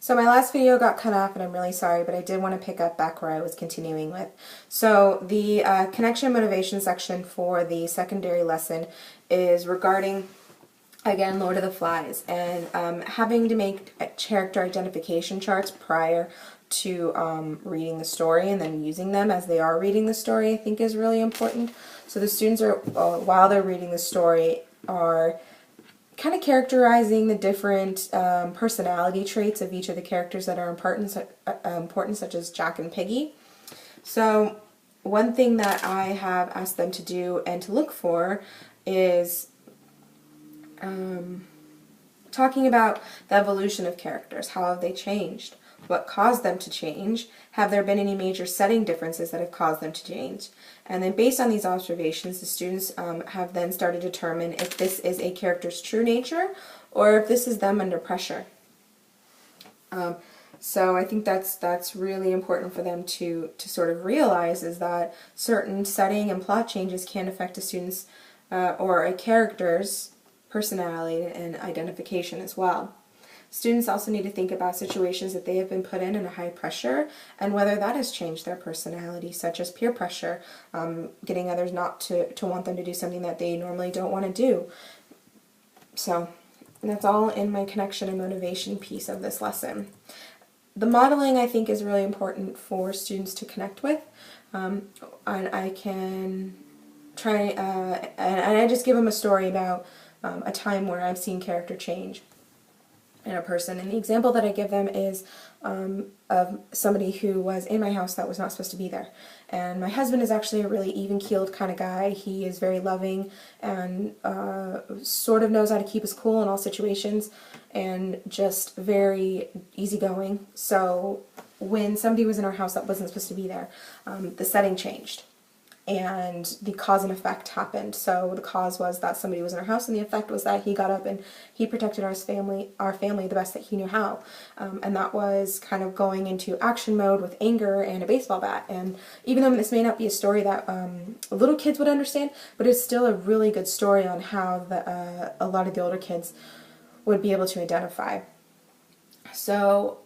So my last video got cut off and I'm really sorry, but I did want to pick up back where I was continuing with. So the connection motivation section for the secondary lesson is regarding, again, Lord of the Flies, and having to make character identification charts prior to reading the story and then using them as they are reading the story, I think is really important. So the students are, while they're reading the story, are kind of characterizing the different personality traits of each of the characters that are important, such as Jack and Piggy. So one thing that I have asked them to do and to look for is talking about the evolution of characters. How have they changed? What caused them to change? Have there been any major setting differences that have caused them to change? And then based on these observations, the students have then started to determine if this is a character's true nature or if this is them under pressure. So I think that's really important for them to sort of realize, is that certain setting and plot changes can affect a student's or a character's personality and identification as well. Students also need to think about situations that they have been put in a high pressure and whether that has changed their personality, such as peer pressure, getting others not to want them to do something that they normally don't want to do. So that's all in my connection and motivation piece of this lesson. The modeling, I think, is really important for students to connect with. And I can try, and I just give them a story about a time where I've seen character change in a person. And the example that I give them is of somebody who was in my house that was not supposed to be there. And my husband is actually a really even-keeled kind of guy. He is very loving and sort of knows how to keep his cool in all situations and just very easygoing. So when somebody was in our house that wasn't supposed to be there, the setting changed. And the cause and effect happened. So the cause was that somebody was in our house, and the effect was that he got up and he protected our family the best that he knew how. And that was kind of going into action mode with anger and a baseball bat. And even though this may not be a story that little kids would understand, but it's still a really good story on how a lot of the older kids would be able to identify. So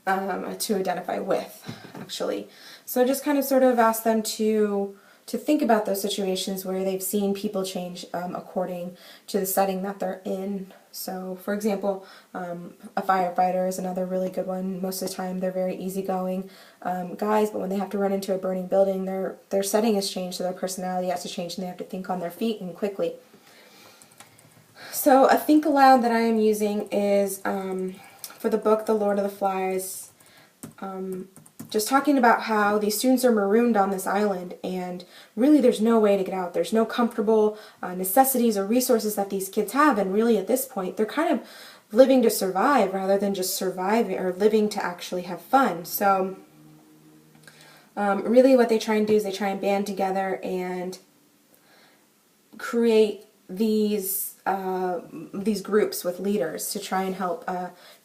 to identify with, actually. So I just kind of sort of asked them to think about those situations where they've seen people change according to the setting that they're in. So, for example, a firefighter is another really good one. Most of the time they're very easygoing guys, but when they have to run into a burning building, their setting has changed, so their personality has to change, and they have to think on their feet and quickly. So a think aloud that I am using is for the book The Lord of the Flies, just talking about how these students are marooned on this island and really there's no way to get out. There's no comfortable necessities or resources that these kids have, and really at this point they're kind of living to survive rather than just surviving or living to actually have fun. So really what they try and do is they try and band together and create these groups with leaders to try and help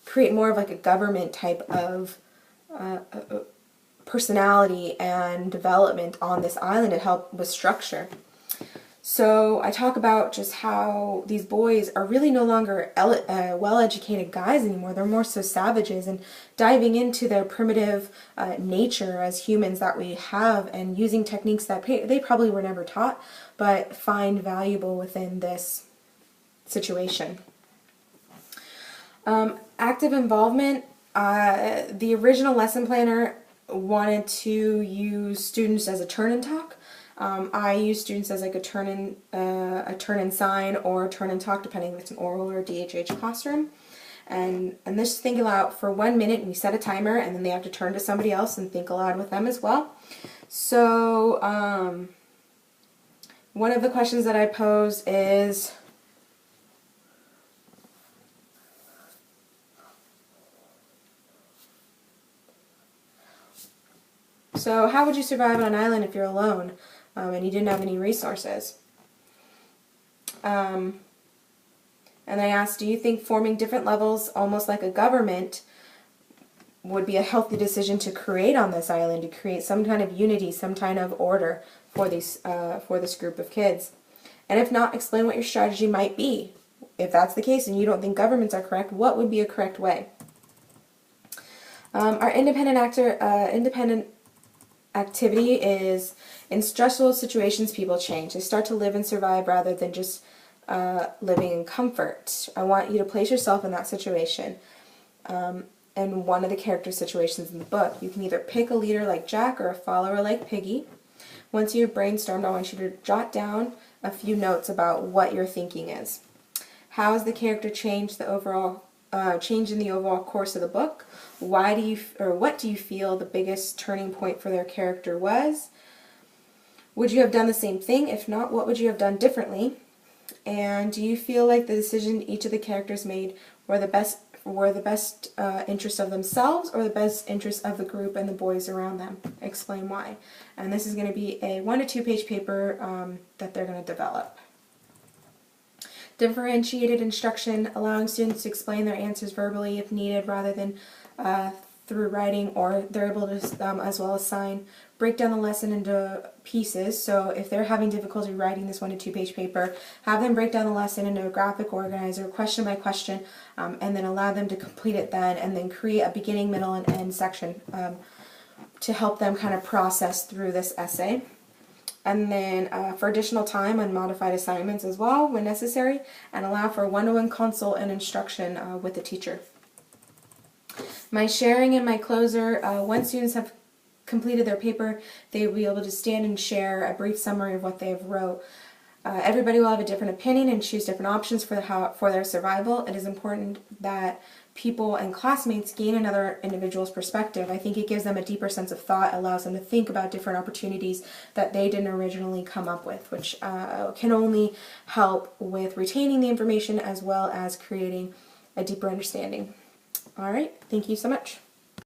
create more of like a government type of personality and development on this island to help with structure. So I talk about just how these boys are really no longer well-educated guys anymore. They're more so savages and diving into their primitive nature as humans that we have and using techniques that they probably were never taught but find valuable within this situation. Active involvement. The original lesson planner wanted to use students as a turn and talk. I use students as like a turn and sign or a turn and talk, depending if it's an oral or a DHH classroom. And this think aloud for 1 minute, and we set a timer, and then they have to turn to somebody else and think aloud with them as well. So one of the questions that I pose is, so how would you survive on an island if you're alone and you didn't have any resources? And I asked, do you think forming different levels, almost like a government, would be a healthy decision to create on this island, to create some kind of unity, some kind of order for this group of kids? And if not, explain what your strategy might be. If that's the case and you don't think governments are correct, what would be a correct way? Our independent activity is, in stressful situations, people change. They start to live and survive rather than just living in comfort. I want you to place yourself in that situation. In one of the character situations in the book, you can either pick a leader like Jack or a follower like Piggy. Once you've brainstormed, I want you to jot down a few notes about what your thinking is. How has the character changed the overall change in the overall course of the book? What do you feel the biggest turning point for their character was? Would you have done the same thing? If not, what would you have done differently? And do you feel like the decision each of the characters made were the best interest of themselves or the best interest of the group and the boys around them? Explain why. And this is going to be a 1 to 2 page paper that they're going to develop. Differentiated instruction, allowing students to explain their answers verbally if needed rather than through writing, or they're able to as well as sign. Break down the lesson into pieces, so if they're having difficulty writing this 1 to 2 page paper, have them break down the lesson into a graphic organizer, question by question, and then allow them to complete it then, and then create a beginning, middle, and end section to help them kind of process through this essay. And then for additional time on modified assignments as well when necessary, and allow for one-to-one consult and instruction with the teacher. My sharing and my closer, once students have completed their paper, they will be able to stand and share a brief summary of what they have wrote. Everybody will have a different opinion and choose different options for their survival. It is important that people and classmates gain another individual's perspective. I think it gives them a deeper sense of thought, allows them to think about different opportunities that they didn't originally come up with, which can only help with retaining the information as well as creating a deeper understanding. All right, thank you so much.